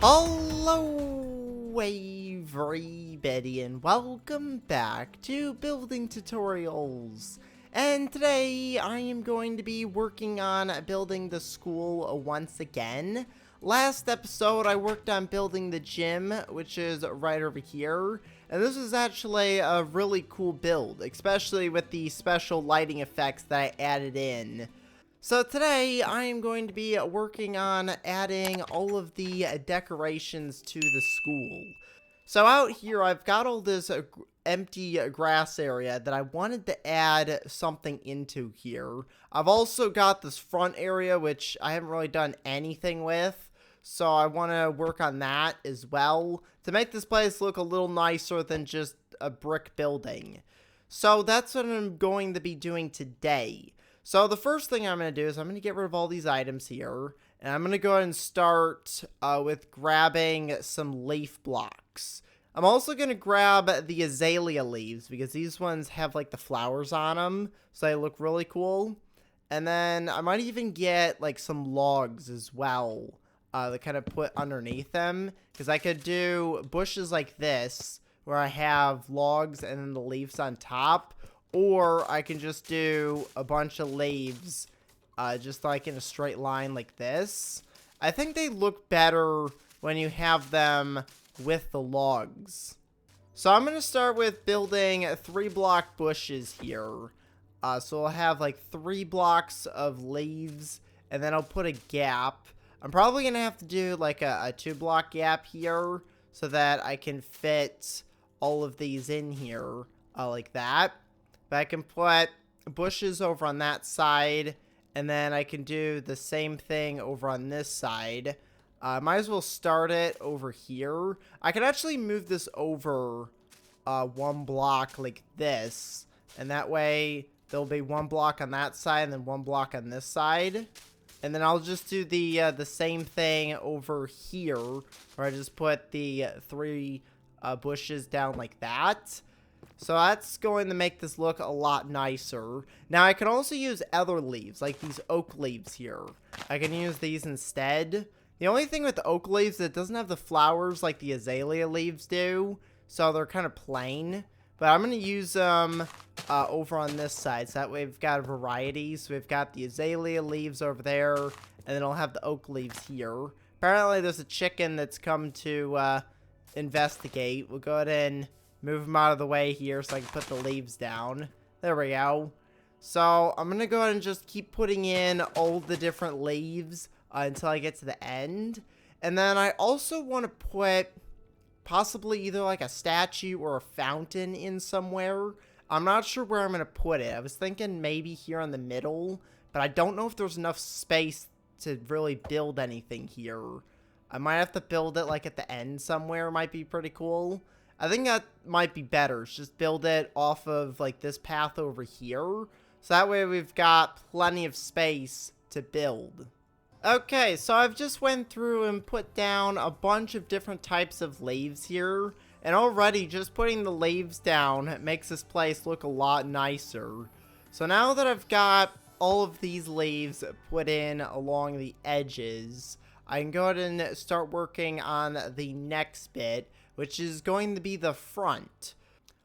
Hello everybody and welcome back to Building Tutorials. And today I am going to be working on building the school once again. Last episode I worked on building the gym, which is right over here. And this is actually a really cool build, especially with the special lighting effects that I added in. So today, I am going to be working on adding all of the decorations to the school. So out here, I've got all this empty grass area that I wanted to add something into here. I've also got this front area, which I haven't really done anything with. So I want to work on that as well to make this place look a little nicer than just a brick building. So that's what I'm going to be doing today. So the first thing I'm going to do is I'm going to get rid of all these items here. And I'm going to go ahead and start with grabbing some leaf blocks. I'm also going to grab the azalea leaves because these ones have like the flowers on them. So they look really cool. And then I might even get like some logs as well to kind of put underneath them. Because I could do bushes like this where I have logs and then the leaves on top. Or I can just do a bunch of leaves, just like in a straight line like this. I think they look better when you have them with the logs. So I'm going to start with building 3-block bushes here. So I'll have like 3 blocks of leaves, and then I'll put a gap. I'm probably going to have to do like a 2-block gap here, so that I can fit all of these in here, like that. But I can put bushes over on that side, and then I can do the same thing over on this side. Might as well start it over here. I can actually move this over 1 block like this, and that way there'll be 1 block on that side and then 1 block on this side. And then I'll just do the same thing over here, where I just put the 3 bushes down like that. So that's going to make this look a lot nicer. Now I can also use other leaves, like these oak leaves here. I can use these instead. The only thing with the oak leaves is it doesn't have the flowers like the azalea leaves do. So they're kind of plain. But I'm going to use them over on this side. So that way we've got a variety. So we've got the azalea leaves over there. And then I'll have the oak leaves here. Apparently there's a chicken that's come to investigate. We'll go ahead and move them out of the way here so I can put the leaves down. There we go. So I'm going to go ahead and just keep putting in all the different leaves until I get to the end. And then I also want to put possibly either like a statue or a fountain in somewhere. I'm not sure where I'm going to put it. I was thinking maybe here in the middle, but I don't know if there's enough space to really build anything here. I might have to build it like at the end somewhere. Might be pretty cool. I think that might be better. Just build it off of like this path over here. So that way we've got plenty of space to build. Okay, so I've just went through and put down a bunch of different types of leaves here. And already just putting the leaves down makes this place look a lot nicer. So now that I've got all of these leaves put in along the edges, I can go ahead and start working on the next bit, which is going to be the front.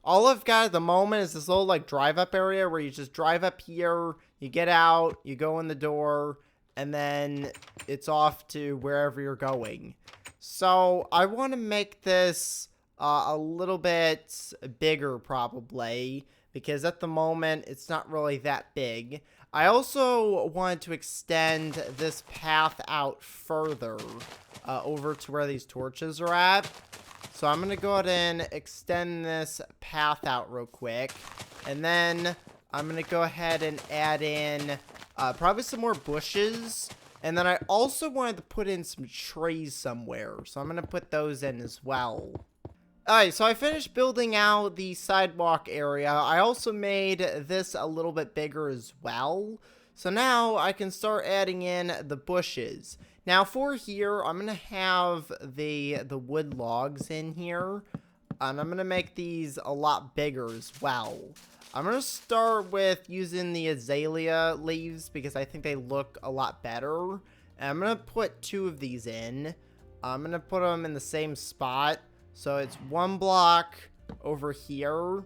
All I've got at the moment is this little like drive up area where you just drive up here, you get out, you go in the door, and then it's off to wherever you're going. So I want to make this a little bit bigger probably, because at the moment it's not really that big. I also want to extend this path out further over to where these torches are at. So I'm going to go ahead and extend this path out real quick. And then I'm going to go ahead and add in probably some more bushes. And then I also wanted to put in some trees somewhere. So I'm going to put those in as well. Alright, so I finished building out the sidewalk area. I also made this a little bit bigger as well. So now I can start adding in the bushes. Now for here, I'm going to have the wood logs in here. And I'm going to make these a lot bigger as well. I'm going to start with using the azalea leaves because I think they look a lot better. And I'm going to put 2 of these in. I'm gonna put them in the same spot. So it's 1 block over here.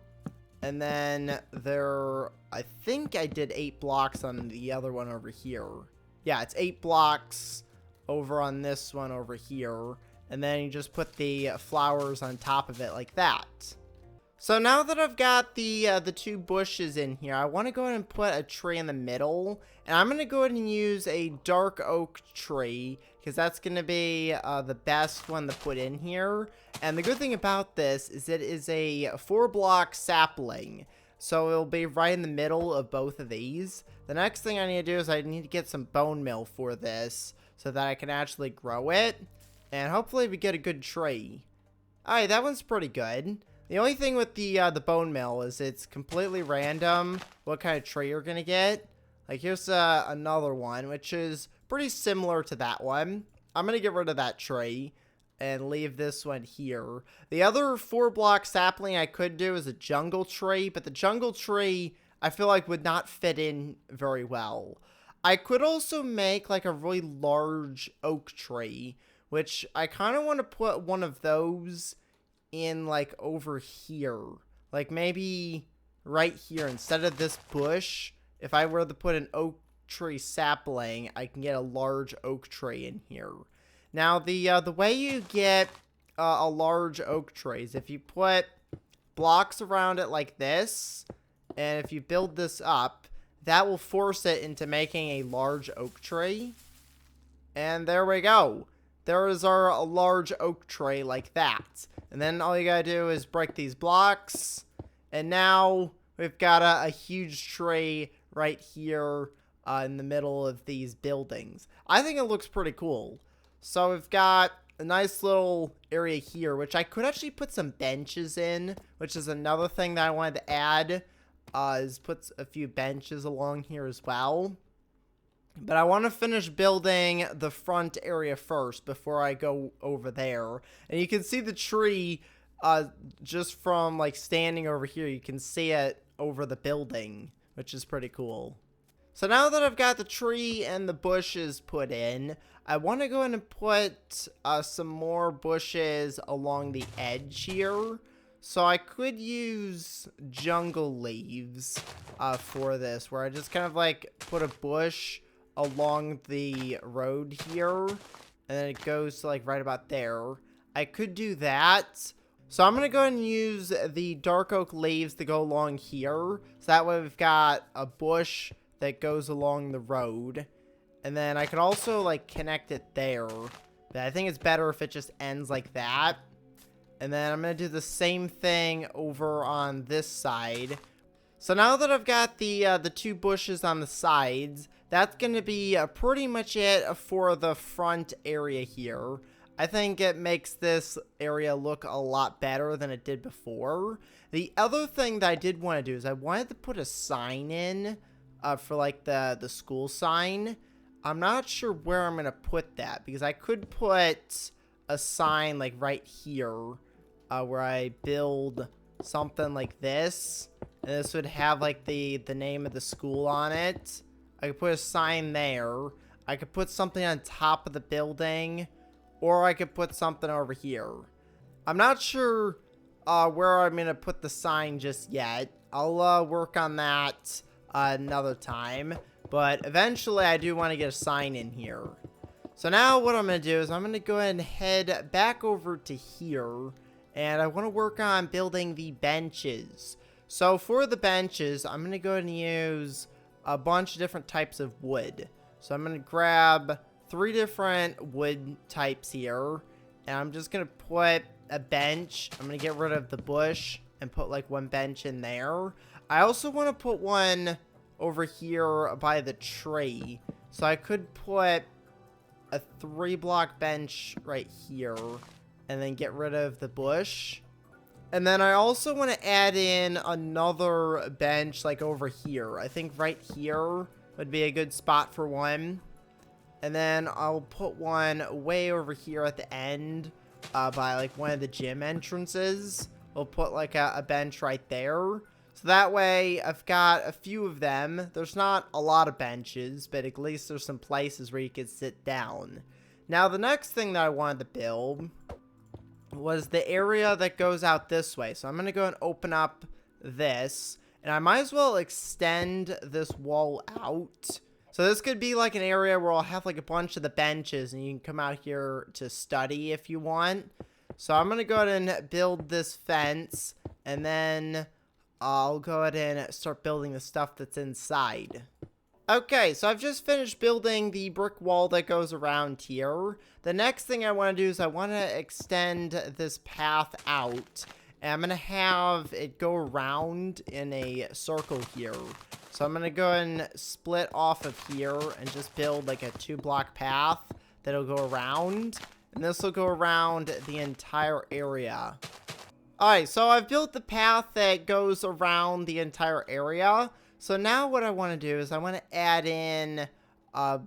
And then I think I did 8 blocks on the other one over here. Yeah, it's 8 blocks over on this one over here. And then you just put the flowers on top of it like that. So now that I've got the 2 bushes in here, I want to go ahead and put a tree in the middle. And I'm going to go ahead and use a dark oak tree, because that's going to be the best one to put in here. And the good thing about this is it is a 4-block sapling. So it'll be right in the middle of both of these. The next thing I need to do is I need to get some bone meal for this, so that I can actually grow it. And hopefully we get a good tree. Alright, that one's pretty good. The only thing with the bone meal is it's completely random what kind of tree you're going to get. Like, here's another one, which is pretty similar to that one. I'm going to get rid of that tree and leave this one here. The other 4-block sapling I could do is a jungle tree, but the jungle tree I feel like would not fit in very well. I could also make like a really large oak tree, which I kind of want to put one of those in like over here, like maybe right here instead of this bush. If I were to put an oak tree sapling, I can get a large oak tree in here. Now the way you get a large oak tree is if you put blocks around it like this, and if you build this up, that will force it into making a large oak tree. And there we go. There is our large oak tree like that. And then all you gotta do is break these blocks. And now we've got a huge tree right here in the middle of these buildings. I think it looks pretty cool. So we've got a nice little area here, which I could actually put some benches in, which is another thing that I wanted to add, is put a few benches along here as well. But I want to finish building the front area first before I go over there. And you can see the tree just from like standing over here. You can see it over the building, which is pretty cool. So now that I've got the tree and the bushes put in, I want to go in and put some more bushes along the edge here. So I could use jungle leaves for this, where I just kind of like put a bush along the road here, and then it goes to like right about there. I could do that. So I'm gonna go ahead and use the dark oak leaves to go along here, so that way we've got a bush that goes along the road. And then I could also like connect it there, but I think it's better if it just ends like that. And then I'm gonna do the same thing over on this side. So now that I've got the 2 bushes on the sides, that's going to be pretty much it for the front area here. I think it makes this area look a lot better than it did before. The other thing that I did want to do is I wanted to put a sign in for like the school sign. I'm not sure where I'm going to put that, because I could put a sign like right here where I build something like this. And this would have like the name of the school on it. I could put a sign there. I could put something on top of the building. Or I could put something over here. I'm not sure where I'm going to put the sign just yet. I'll work on that another time. But eventually I do want to get a sign in here. So now what I'm going to do is I'm going to go ahead and head back over to here. And I want to work on building the benches. So for the benches, I'm going to go ahead and use a bunch of different types of wood. So I'm going to grab 3 different wood types here. And I'm just going to put a bench. I'm going to get rid of the bush and put like 1 bench in there. I also want to put one over here by the tree. So I could put a 3-block bench right here. And then get rid of the bush. And then I also want to add in another bench like over here. I think right here would be a good spot for one. And then I'll put one way over here at the end by like one of the gym entrances. We'll put like a bench right there. So that way I've got a few of them. There's not a lot of benches, but at least there's some places where you can sit down. Now, the next thing that I wanted to build was the area that goes out this way. So I'm going to go and open up this. And I might as well extend this wall out. So this could be like an area where I'll have like a bunch of the benches and you can come out here to study if you want. So I'm going to go ahead and build this fence, and then I'll go ahead and start building the stuff that's inside. Okay, so I've just finished building the brick wall that goes around here. The next thing I want to do is I want to extend this path out. And I'm going to have it go around in a circle here. So I'm going to go and split off of here and just build like a 2-block path that'll go around. And this will go around the entire area. Alright, so I've built the path that goes around the entire area. So now what I want to do is I want to add in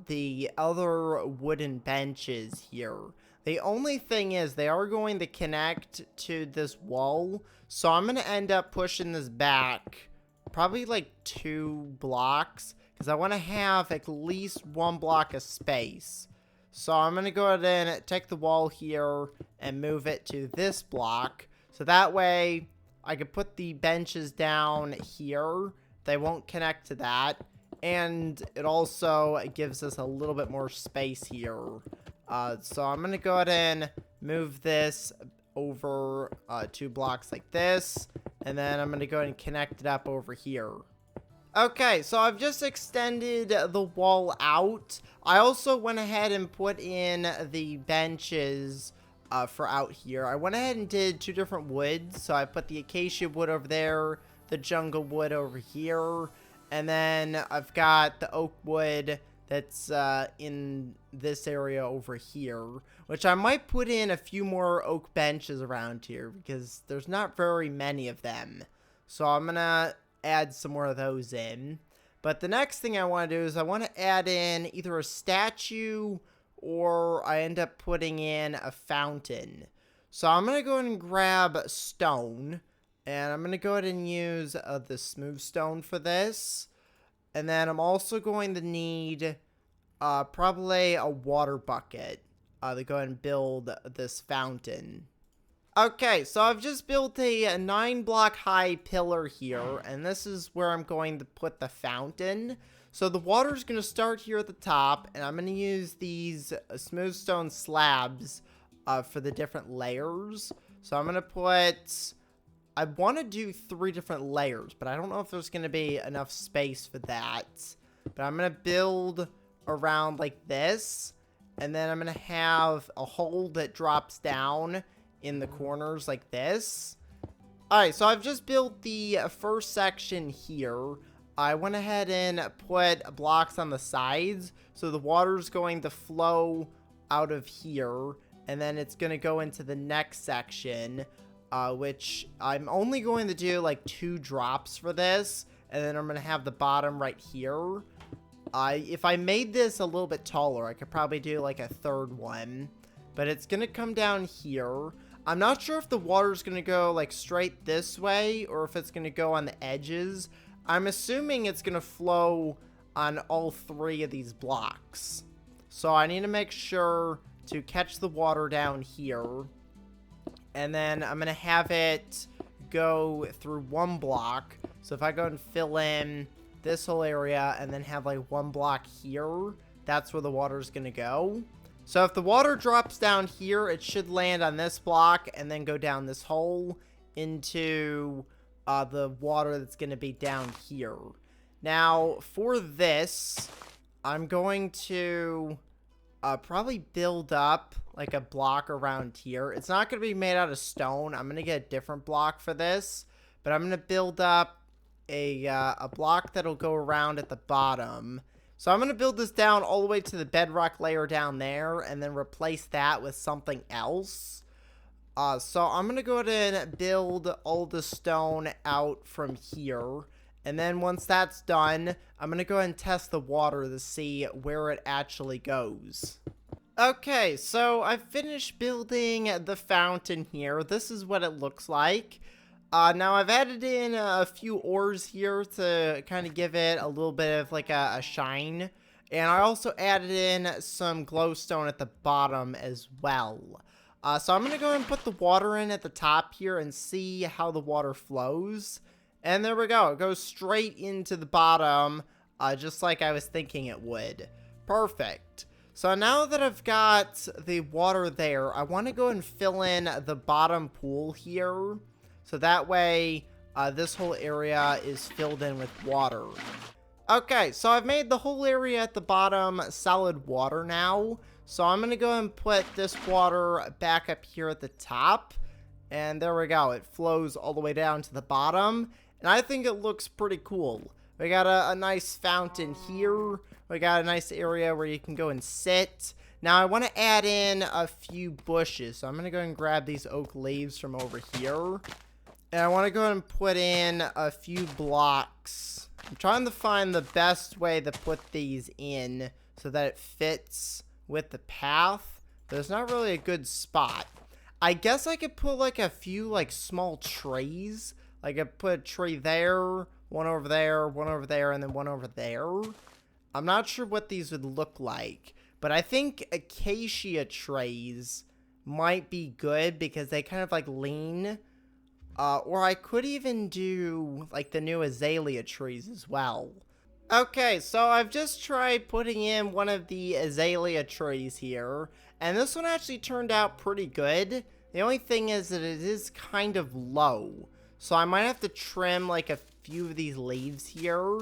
the other wooden benches here. The only thing is they are going to connect to this wall. So I'm going to end up pushing this back probably like 2 blocks, because I want to have at least 1 block of space. So I'm going to go ahead and take the wall here and move it to this block. So that way I can put the benches down here. They won't connect to that. And it also gives us a little bit more space here. So I'm going to go ahead and move this over 2 blocks like this. And then I'm going to go ahead and connect it up over here. Okay, so I've just extended the wall out. I also went ahead and put in the benches for out here. I went ahead and did 2 different woods. So I put the acacia wood over there, the jungle wood over here, and then I've got the oak wood that's in this area over here, which I might put in a few more oak benches around here because there's not very many of them. So I'm gonna add some more of those in. But the next thing I want to do is I want to add in either a statue or I end up putting in a fountain. So I'm gonna go ahead and grab stone, and I'm going to go ahead and use the smooth stone for this. And then I'm also going to need probably a water bucket to go ahead and build this fountain. Okay, so I've just built a 9-block high pillar here. And this is where I'm going to put the fountain. So the water is going to start here at the top. And I'm going to use these smooth stone slabs for the different layers. So I'm going to put... I want to do 3 different layers, but I don't know if there's going to be enough space for that. But I'm going to build around like this, and then I'm going to have a hole that drops down in the corners like this. Alright, so I've just built the first section here. I went ahead and put blocks on the sides, so the water's going to flow out of here, and then it's going to go into the next section. Which I'm only going to do like 2 drops for this, and then I'm going to have the bottom right here. If I made this a little bit taller, I could probably do like a 3rd one, but it's going to come down here. I'm not sure if the water is going to go like straight this way or if it's going to go on the edges. I'm assuming it's going to flow on all 3 of these blocks. So I need to make sure to catch the water down here. And then I'm going to have it go through 1 block. So if I go and fill in this whole area and then have like 1 block here, that's where the water is going to go. So if the water drops down here, it should land on this block and then go down this hole into the water that's going to be down here. Now for this, I'm going to probably build up like a block around here. It's not going to be made out of stone. I'm going to get a different block for this, but I'm going to build up a block that'll go around at the bottom. So I'm going to build this down all the way to the bedrock layer down there and then replace that with something else. So I'm going to go ahead and build all the stone out from here. And then once that's done, I'm going to go ahead and test the water to see where it actually goes. Okay, so I've finished building the fountain here. This is what it looks like. Now I've added in a few ores here to kind of give it a little bit of like a shine. And I also added in some glowstone at the bottom as well. So I'm going to go and put the water in at the top here and see how the water flows. And there we go. It goes straight into the bottom, just like I was thinking it would. Perfect. So now that I've got the water there, I want to go and fill in the bottom pool here. So that way, this whole area is filled in with water. Okay, so I've made the whole area at the bottom solid water now. So I'm going to go and put this water back up here at the top. And there we go. It flows all the way down to the bottom. And I think it looks pretty cool. We got a nice fountain here. We got a nice area where you can go and sit. Now I want to add in a few bushes. So I'm going to go and grab these oak leaves from over here. And I want to go and put in a few blocks. I'm trying to find the best way to put these in so that it fits with the path. There's not really a good spot. I guess I could put like a few like small trees. Like I put a tree there, one over there, and then one over there. I'm not sure what these would look like, but I think acacia trees might be good because they kind of like lean. Or I could even do like the new azalea trees as well. Okay, so I've just tried putting in one of the azalea trees here, and this one actually turned out pretty good. The only thing is that it is kind of low, so I might have to trim like a few of these leaves here,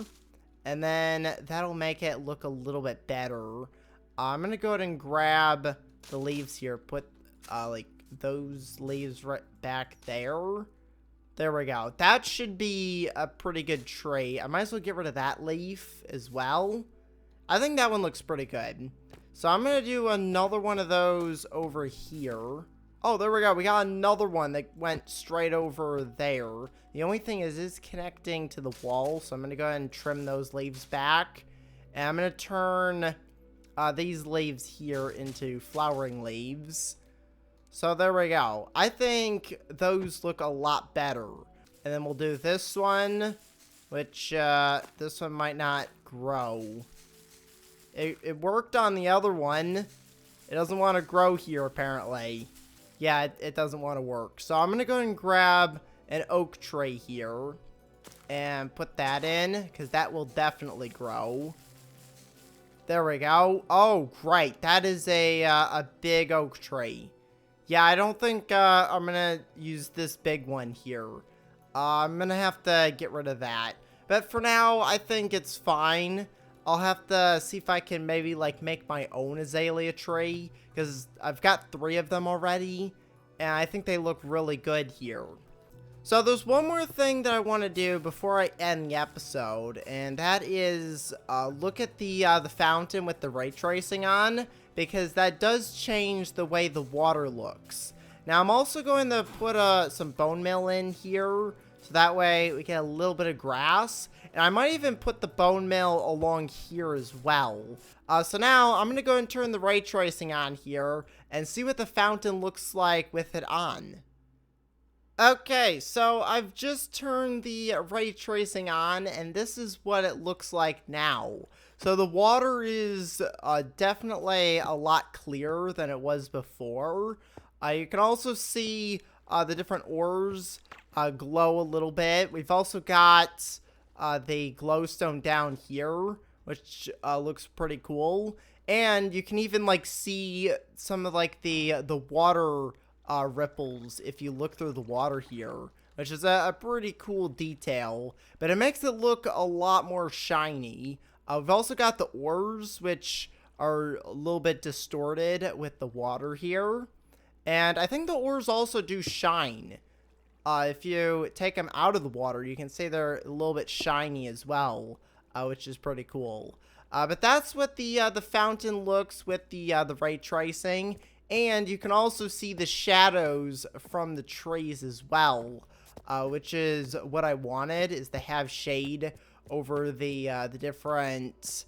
and then that'll make it look a little bit better. I'm gonna go ahead and grab the leaves here, put like those leaves right back there. There we go. That should be a pretty good tree. I might as well get rid of that leaf as well. I think that one looks pretty good. So I'm going to do another one of those over here. Oh, there we go. We got another one that went straight over there. The only thing is it's connecting to the wall. So I'm going to go ahead and trim those leaves back. And I'm going to turn these leaves here into flowering leaves. So there we go. I think those look a lot better. And then we'll do this one, which this one might not grow. It worked on the other one. It doesn't want to grow here, apparently. Yeah, it doesn't want to work. So I'm going to go and grab an oak tree here and put that in, because that will definitely grow. There we go. Oh, great. That is a big oak tree. Yeah, I don't think I'm going to use this big one here. I'm going to have to get rid of that. But for now, I think it's fine. I'll have to see if I can maybe like make my own azalea tree, because I've got 3 of them already, and I think they look really good here. So there's one more thing that I want to do before I end the episode, and that is look at the fountain with the ray tracing on, because that does change the way the water looks. Now I'm also going to put some bone meal in here, so that way we get a little bit of grass. And I might even put the bone meal along here as well. So now I'm going to go and turn the ray tracing on here and see what the fountain looks like with it on. Okay, so I've just turned the ray tracing on, and this is what it looks like now. So the water is definitely a lot clearer than it was before. You can also see the different ores glow a little bit. We've also got the glowstone down here, which looks pretty cool. And you can even like see some of like the water ripples if you look through the water here, which is a pretty cool detail, but it makes it look a lot more shiny. We've also got the ores, which are a little bit distorted with the water here, and I think the ores also do shine. If you take them out of the water, you can see they're a little bit shiny as well, which is pretty cool. But that's what the fountain looks with the ray tracing. And you can also see the shadows from the trees as well, which is what I wanted, is to have shade over the different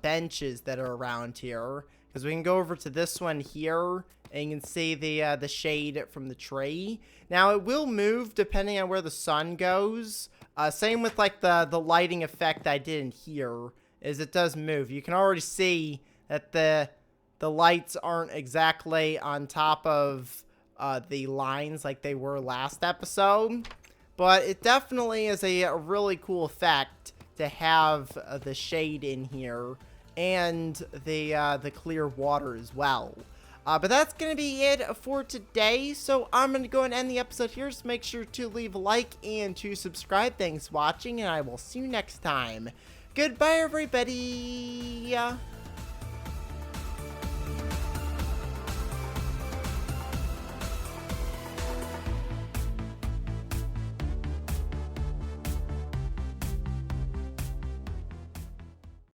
benches that are around here. Because we can go over to this one here, and you can see the shade from the tree. Now, it will move depending on where the sun goes. Same with like the lighting effect I did in here. is it does move. You can already see that the lights aren't exactly on top of the lines like they were last episode, but it definitely is a really cool effect to have the shade in here and the clear water as well. But that's going to be it for today, so I'm going to go and end the episode here, so make sure to leave a like and to subscribe. Thanks for watching, and I will see you next time. Goodbye, everybody!